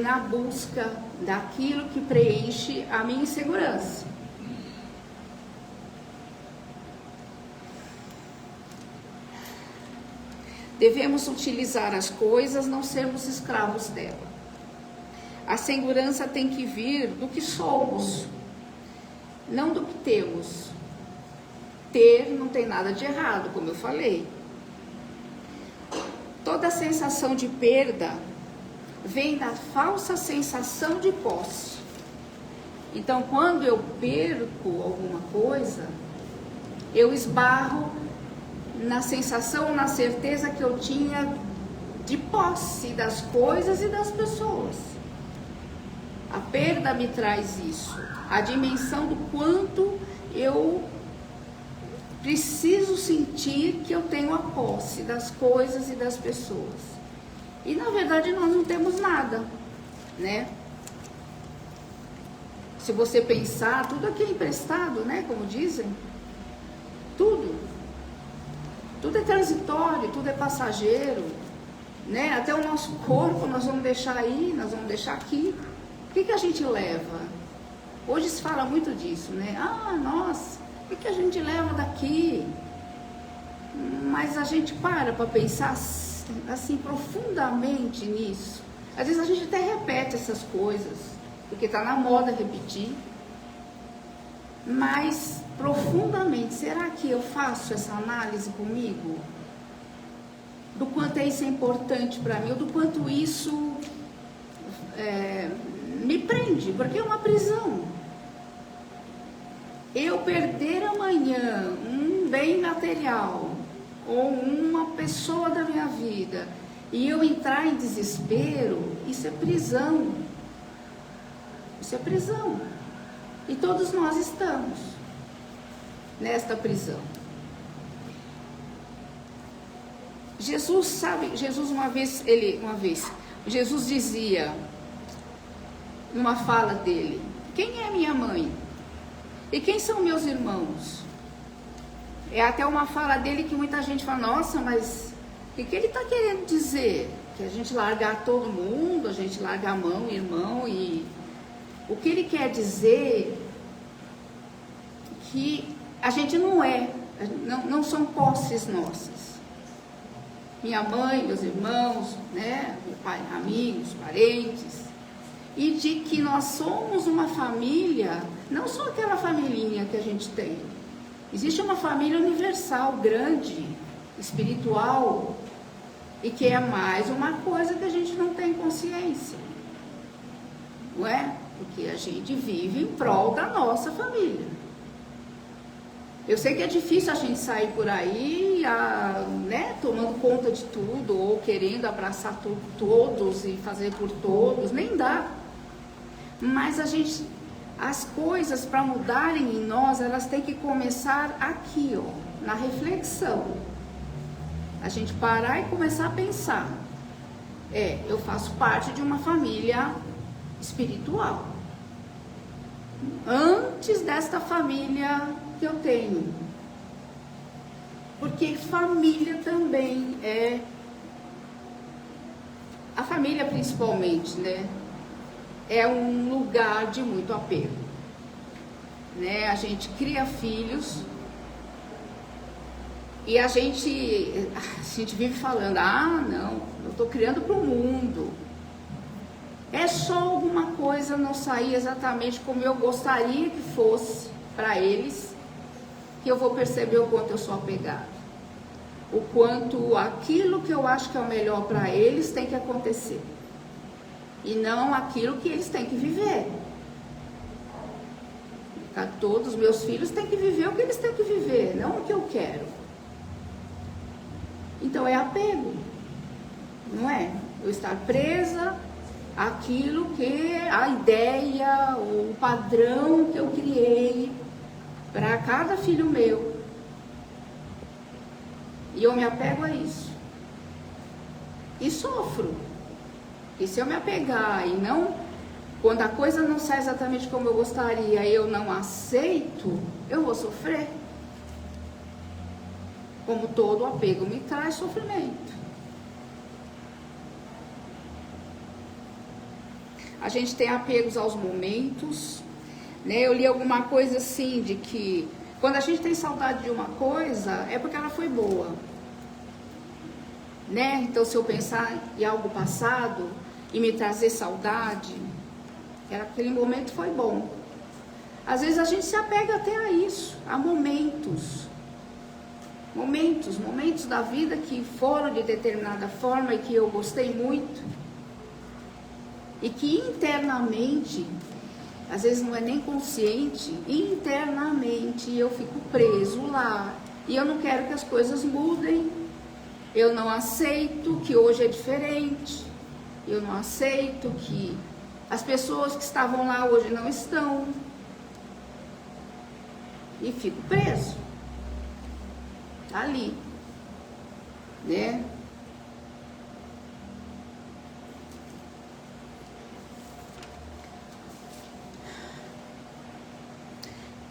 na busca daquilo que preenche a minha insegurança. Devemos utilizar as coisas, não sermos escravos dela. A segurança tem que vir do que somos, não do que temos. Ter não tem nada de errado, como eu falei. Toda sensação de perda vem da falsa sensação de posse. Então, quando eu perco alguma coisa, eu esbarro na sensação, na certeza que eu tinha de posse das coisas e das pessoas. A perda me traz isso, a dimensão do quanto eu preciso sentir que eu tenho a posse das coisas e das pessoas. E na verdade nós não temos nada, né? Se você pensar, tudo aqui é emprestado, né? Como dizem, tudo é transitório, tudo é passageiro, né? Até o nosso corpo nós vamos deixar aí, nós vamos deixar aqui. O que a gente leva? Hoje se fala muito disso, né? Nossa, o que a gente leva daqui? Mas a gente para pensar assim profundamente nisso. Às vezes a gente até repete essas coisas, porque está na moda repetir. Mas profundamente, será que eu faço essa análise comigo? Do quanto isso é importante para mim, ou do quanto isso me prende, porque é uma prisão. Eu perder amanhã um bem material, ou uma pessoa da minha vida, e eu entrar em desespero, isso é prisão. Isso é prisão. E todos nós estamos nesta prisão. Jesus Jesus dizia, numa fala dele, quem é minha mãe? E quem são meus irmãos? É até uma fala dele que muita gente fala, nossa, mas o que ele está querendo dizer? Que a gente largar todo mundo, a gente largar a mão, irmão, e O que ele quer dizer que a gente não são posses nossas. Minha mãe, meus irmãos, né, meu pai, amigos, parentes, e de que nós somos uma família, não só aquela familhinha que a gente tem. Existe uma família universal, grande, espiritual, e que é mais uma coisa que a gente não tem consciência, não é? Porque a gente vive em prol da nossa família. Eu sei que é difícil a gente sair por aí, né, tomando conta de tudo, ou querendo abraçar todos e fazer por todos, nem dá. Mas as coisas para mudarem em nós, elas têm que começar aqui, ó, na reflexão. A gente parar e começar a pensar. Eu faço parte de uma família espiritual. Antes desta família que eu tenho. Porque família também a família principalmente, né? É um lugar de muito apego. Né? A gente cria filhos e a gente vive falando, não, eu estou criando para o mundo. É só alguma coisa não sair exatamente como eu gostaria que fosse para eles, que eu vou perceber o quanto eu sou apegado. O quanto aquilo que eu acho que é o melhor para eles tem que acontecer. E não aquilo que eles têm que viver. Todos os meus filhos têm que viver o que eles têm que viver, não o que eu quero. Então é apego, não é? Eu estar presa àquilo que a ideia, o padrão que eu criei para cada filho meu. E eu me apego a isso. E sofro. E se eu me apegar e não, quando a coisa não sai exatamente como eu gostaria, eu não aceito, eu vou sofrer. Como todo apego me traz sofrimento. A gente tem apegos aos momentos, né? Eu li alguma coisa assim, de que quando a gente tem saudade de uma coisa, é porque ela foi boa. Né? Então, se eu pensar em algo passado e me trazer saudade, aquele momento foi bom. Às vezes a gente se apega até a isso, a momentos da vida que foram de determinada forma e que eu gostei muito, e que internamente, às vezes não é nem consciente, internamente eu fico preso lá, e eu não quero que as coisas mudem, eu não aceito que hoje é diferente, eu não aceito que as pessoas que estavam lá hoje não estão, e fico preso ali, né?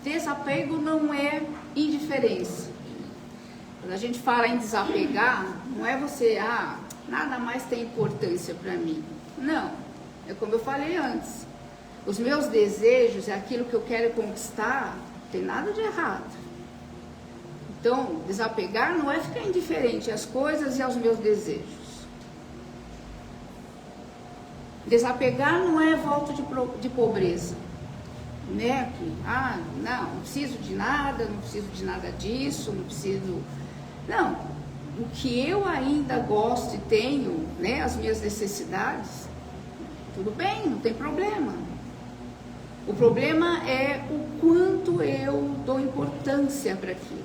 Desapego não é indiferença. Quando a gente fala em desapegar, não é você, nada mais tem importância para mim. Não, é como eu falei antes. Os meus desejos, é aquilo que eu quero conquistar, não tem nada de errado. Então, desapegar não é ficar indiferente às coisas e aos meus desejos. Desapegar não é volta de pobreza. Né? Não preciso de nada, não preciso de nada disso, não preciso... Não, o que eu ainda gosto e tenho, né, as minhas necessidades, tudo bem, não tem problema. O problema é o quanto eu dou importância para aquilo.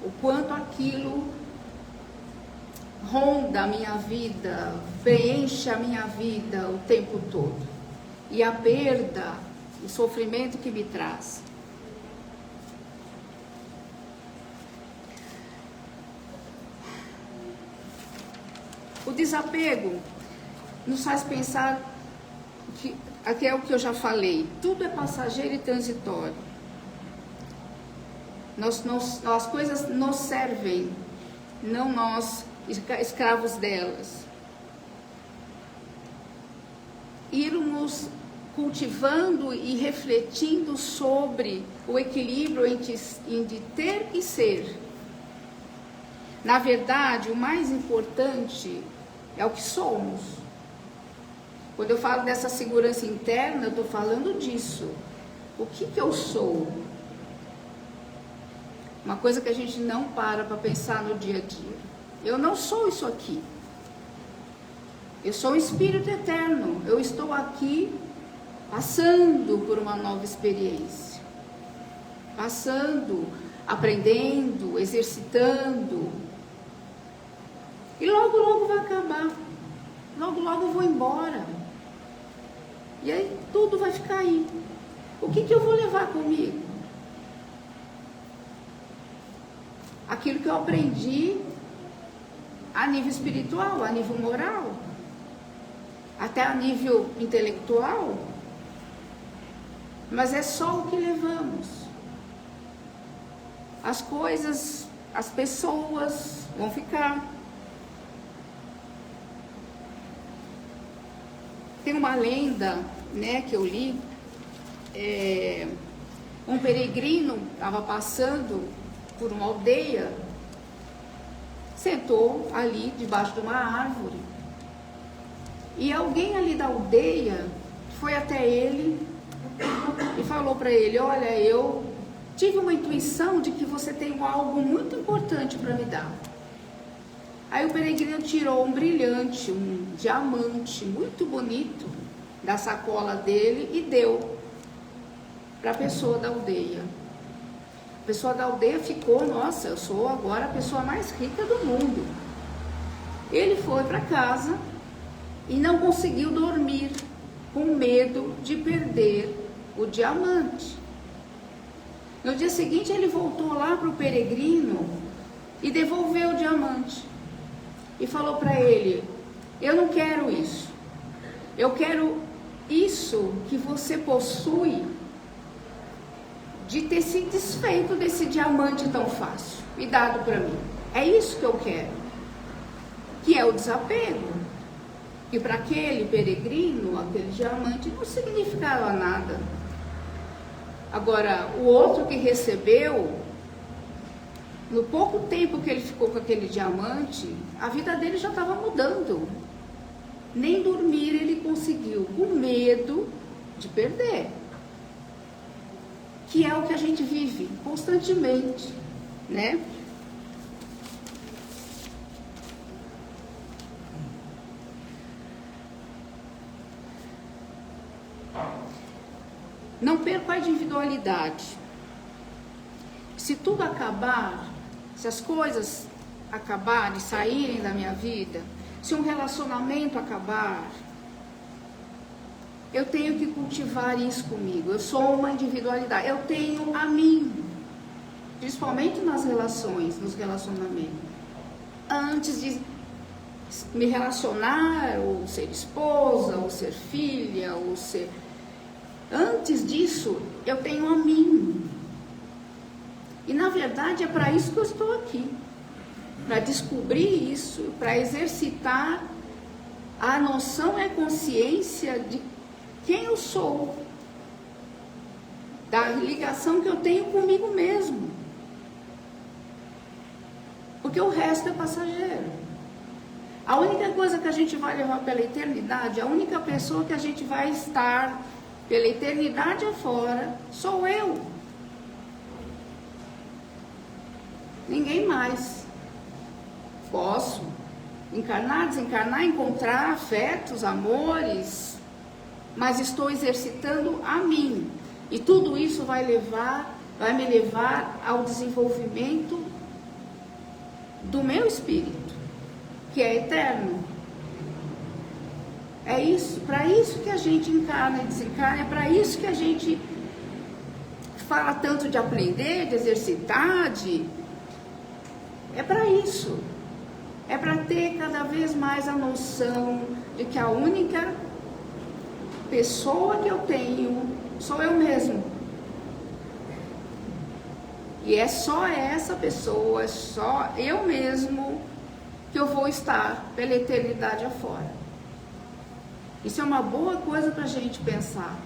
O quanto aquilo ronda a minha vida, preenche a minha vida o tempo todo. E a perda, o sofrimento que me traz. O desapego nos faz pensar que, aqui é o que eu já falei, tudo é passageiro e transitório. As coisas nos servem, não nós escravos delas. Irmos cultivando e refletindo sobre o equilíbrio entre ter e ser. Na verdade, o mais importante é o que somos. Quando eu falo dessa segurança interna, eu estou falando disso. O que eu sou? Uma coisa que a gente não para pensar no dia a dia. Eu não sou isso aqui. Eu sou um espírito eterno. Eu estou aqui passando por uma nova experiência. Passando, aprendendo, exercitando. E logo, logo vai acabar. Logo, logo eu vou embora. E aí tudo vai ficar aí. O que eu vou levar comigo? Aquilo que eu aprendi a nível espiritual, a nível moral, até a nível intelectual. Mas é só o que levamos. As coisas, as pessoas vão ficar. Tem uma lenda, né, que eu li. Um peregrino estava passando por uma aldeia, sentou ali debaixo de uma árvore. E alguém ali da aldeia foi até ele e falou para ele: olha, eu tive uma intuição de que você tem algo muito importante para me dar. Aí o peregrino tirou um brilhante, um diamante muito bonito da sacola dele e deu para a pessoa da aldeia. A pessoa da aldeia ficou: nossa, eu sou agora a pessoa mais rica do mundo. Ele foi para casa e não conseguiu dormir, com medo de perder o diamante. No dia seguinte ele voltou lá para o peregrino e devolveu o diamante. E falou para ele: eu não quero isso. Eu quero isso que você possui, de ter se desfeito desse diamante tão fácil e dado para mim. É isso que eu quero. Que é o desapego. E para aquele peregrino, aquele diamante não significava nada. Agora, o outro que recebeu, no pouco tempo que ele ficou com aquele diamante, a vida dele já estava mudando. Nem dormir ele conseguiu, com medo de perder. Que é o que a gente vive constantemente, né? Não perca a individualidade. Se tudo acabar, se as coisas acabarem, saírem da minha vida, se um relacionamento acabar, eu tenho que cultivar isso comigo. Eu sou uma individualidade. Eu tenho a mim, principalmente nas relações, nos relacionamentos. Antes de me relacionar, ou ser esposa, ou ser filha, ou ser... Antes disso, eu tenho a mim. E na verdade é para isso que eu estou aqui. Para descobrir isso, para exercitar a noção e a consciência de quem eu sou, da ligação que eu tenho comigo mesmo. Porque o resto é passageiro. A única coisa que a gente vai levar pela eternidade, a única pessoa que a gente vai estar pela eternidade afora, sou eu. Ninguém mais. Posso encarnar, desencarnar, encontrar afetos, amores, mas estou exercitando a mim. E tudo isso vai me levar ao desenvolvimento do meu espírito, que é eterno. É isso, para isso que a gente encarna e desencarna, é para isso que a gente fala tanto de aprender, de exercitar, é para isso. É para ter cada vez mais a noção de que a única pessoa que eu tenho sou eu mesmo. E é só essa pessoa, é só eu mesmo que eu vou estar pela eternidade afora. Isso é uma boa coisa para a gente pensar.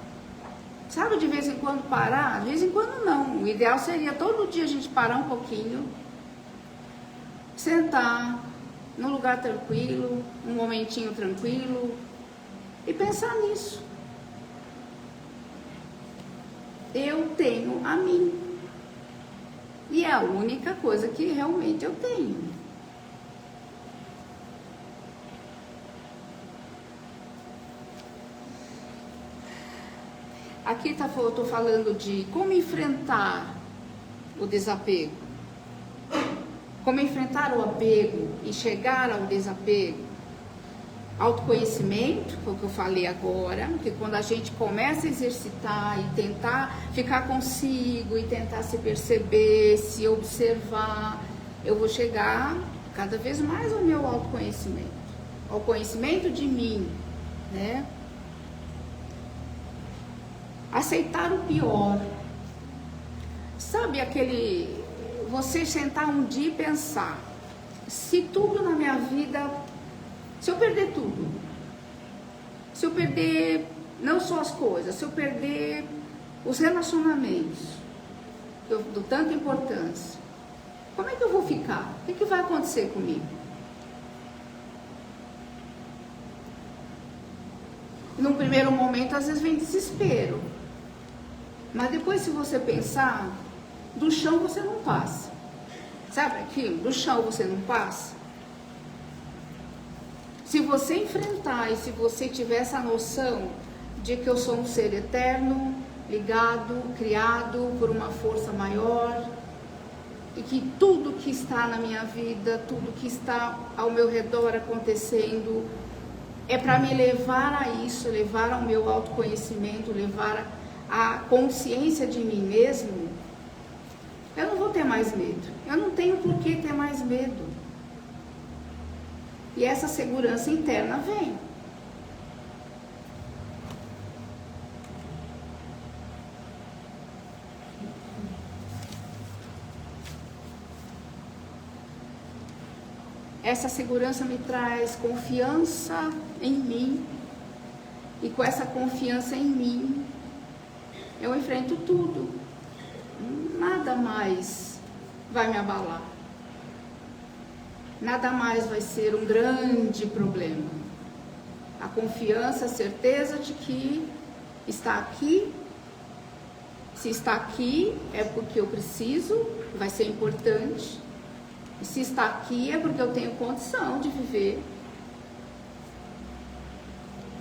Sabe, de vez em quando parar? De vez em quando não. O ideal seria todo dia a gente parar um pouquinho, sentar num lugar tranquilo, um momentinho tranquilo e pensar nisso. Eu tenho a mim. E é a única coisa que realmente eu tenho. Aqui eu estou falando de como enfrentar o desapego. Como enfrentar o apego e chegar ao desapego. Autoconhecimento, foi o que eu falei agora, que quando a gente começa a exercitar e tentar ficar consigo e tentar se perceber, se observar, eu vou chegar cada vez mais ao meu autoconhecimento, ao conhecimento de mim, né? Aceitar o pior. Sabe aquele... Você sentar um dia e pensar, se tudo na minha vida... Se eu perder tudo, se eu perder não só as coisas, se eu perder os relacionamentos, que eu dou tanta importância, como é que eu vou ficar? O que vai acontecer comigo? Num primeiro momento, às vezes vem desespero, mas depois, se você pensar, do chão você não passa. Sabe aquilo? Do chão você não passa. Se você enfrentar e se você tiver essa noção de que eu sou um ser eterno, ligado, criado por uma força maior, e que tudo que está na minha vida, tudo que está ao meu redor acontecendo, é para me levar a isso, levar ao meu autoconhecimento, levar a consciência de mim mesmo, eu não vou ter mais medo. Eu não tenho por que ter mais medo. E essa segurança interna vem. Essa segurança me traz confiança em mim. E com essa confiança em mim, eu enfrento tudo. Nada mais vai me abalar. Nada mais vai ser um grande problema. A confiança, a certeza de que está aqui. Se está aqui é porque eu preciso, vai ser importante. E se está aqui é porque eu tenho condição de viver.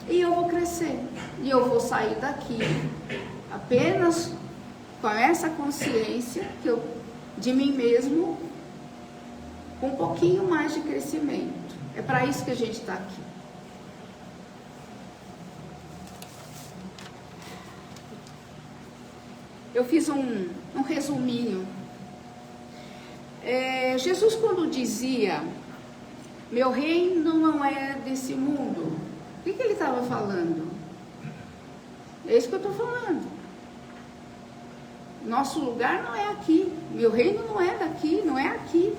E eu vou crescer. E eu vou sair daqui apenas com essa consciência de mim mesmo, com um pouquinho mais de crescimento. É para isso que a gente está aqui. Eu fiz um resuminho. Jesus, quando dizia, meu reino não é desse mundo, o que ele estava falando? É isso que eu estou falando. Nosso lugar não é aqui. Meu reino não é daqui, não é aqui.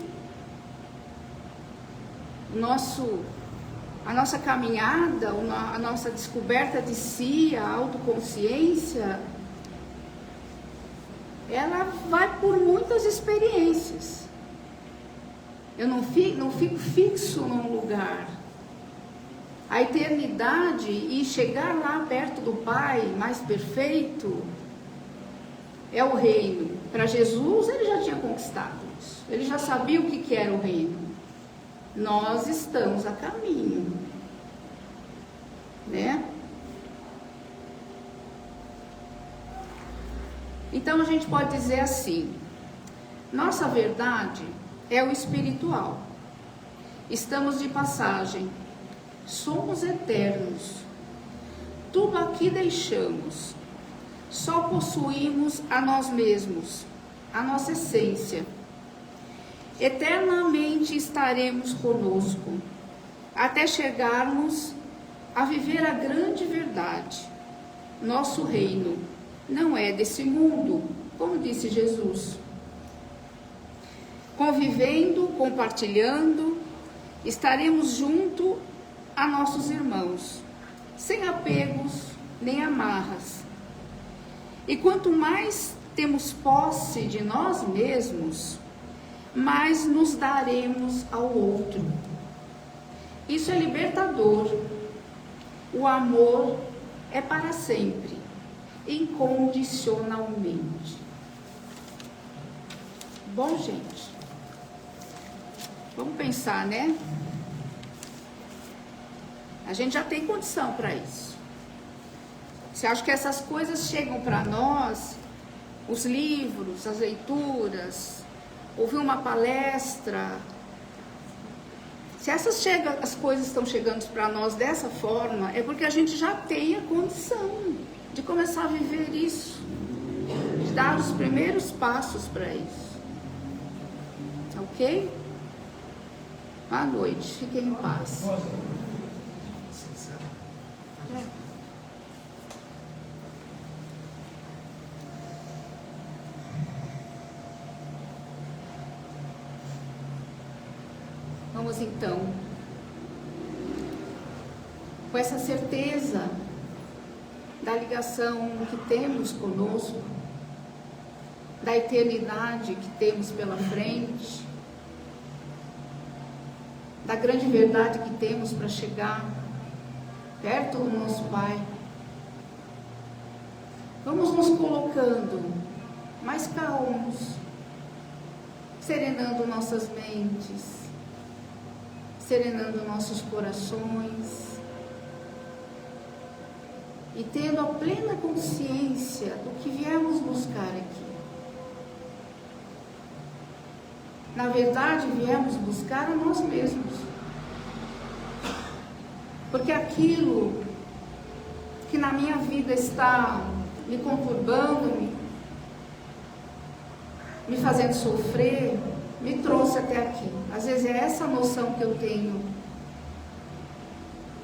A nossa caminhada, a nossa descoberta de si, a autoconsciência, ela vai por muitas experiências. Eu não fico fixo num lugar. A eternidade e chegar lá perto do Pai, mais perfeito, é o reino. Para Jesus, ele já tinha conquistado isso. Ele já sabia o que era o reino. Nós estamos a caminho, né? Então a gente pode dizer assim, nossa verdade é o espiritual. Estamos de passagem, somos eternos. Tudo aqui deixamos, só possuímos a nós mesmos, a nossa essência. Eternamente estaremos conosco, até chegarmos a viver a grande verdade. Nosso reino não é desse mundo, como disse Jesus. Convivendo, compartilhando, estaremos junto a nossos irmãos, sem apegos nem amarras. E quanto mais temos posse de nós mesmos, mais nos daremos ao outro. Isso é libertador. O amor é para sempre, incondicionalmente. Bom, gente, vamos pensar, né? A gente já tem condição para isso. Você acha que essas coisas chegam para nós, os livros, as leituras, ouvir uma palestra? Se as coisas estão chegando para nós dessa forma, é porque a gente já tem a condição de começar a viver isso, de dar os primeiros passos para isso. Ok? Boa noite, fiquem em paz. Vamos então, com essa certeza da ligação que temos conosco, da eternidade que temos pela frente, da grande verdade que temos para chegar perto do nosso Pai, vamos nos colocando mais calmos, serenando nossas mentes, serenando nossos corações e tendo a plena consciência do que viemos buscar aqui. Na verdade, viemos buscar a nós mesmos, porque aquilo que na minha vida está me conturbando, me fazendo sofrer, me trouxe até aqui. Às vezes é essa noção que eu tenho.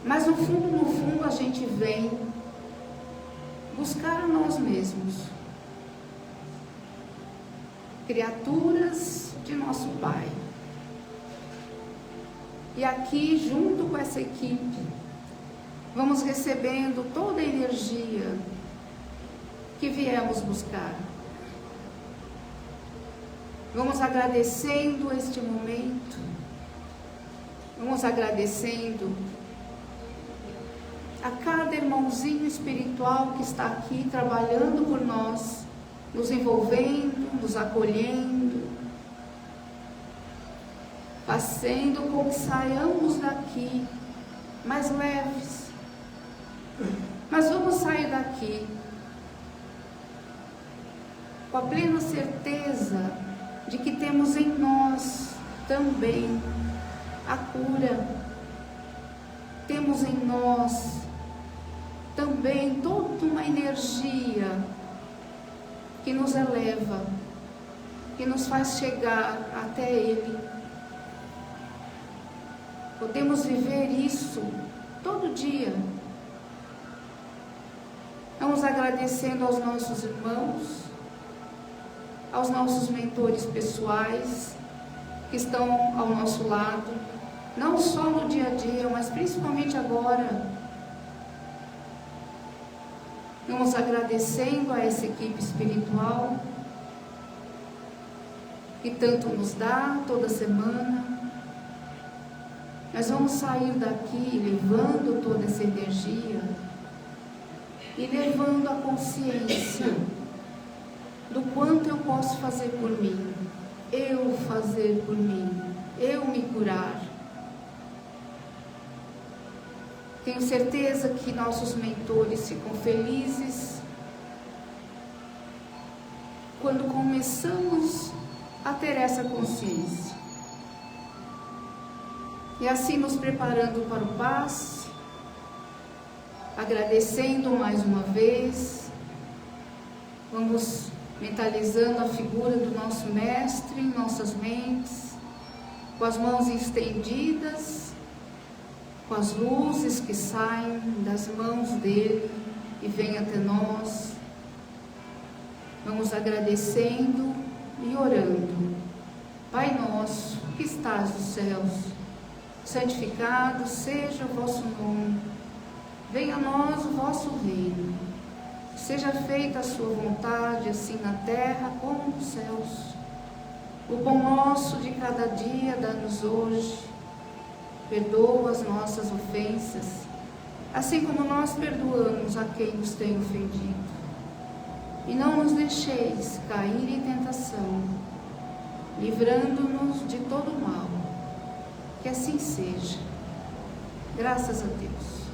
Mas no fundo, a gente vem buscar a nós mesmos. Criaturas de nosso Pai. E aqui, junto com essa equipe, vamos recebendo toda a energia que viemos buscar. Vamos agradecendo este momento, vamos agradecendo a cada irmãozinho espiritual que está aqui trabalhando por nós, nos envolvendo, nos acolhendo, fazendo com que saiamos daqui mais leves. Mas vamos sair daqui com a plena certeza de que temos em nós também a cura, temos em nós também toda uma energia que nos eleva, que nos faz chegar até Ele. Podemos viver isso todo dia. Vamos agradecendo aos nossos irmãos, aos nossos mentores pessoais que estão ao nosso lado, não só no dia a dia, mas principalmente agora. Vamos agradecendo a essa equipe espiritual que tanto nos dá toda semana. Nós vamos sair daqui levando toda essa energia e levando a consciência do quanto eu posso fazer por mim, eu fazer por mim, eu me curar. Tenho certeza que nossos mentores ficam felizes quando começamos a ter essa consciência. E assim nos preparando para o passe, agradecendo mais uma vez, vamos mentalizando a figura do nosso Mestre em nossas mentes, com as mãos estendidas, com as luzes que saem das mãos dele e vêm até nós. Vamos agradecendo e orando. Pai nosso, que estás nos céus, santificado seja o vosso nome. Venha a nós o vosso reino. Seja feita a sua vontade, assim na terra como nos céus. O pão nosso de cada dia dá-nos hoje. Perdoa as nossas ofensas, assim como nós perdoamos a quem nos tem ofendido. E não nos deixeis cair em tentação, livrando-nos de todo mal. Que assim seja. Graças a Deus.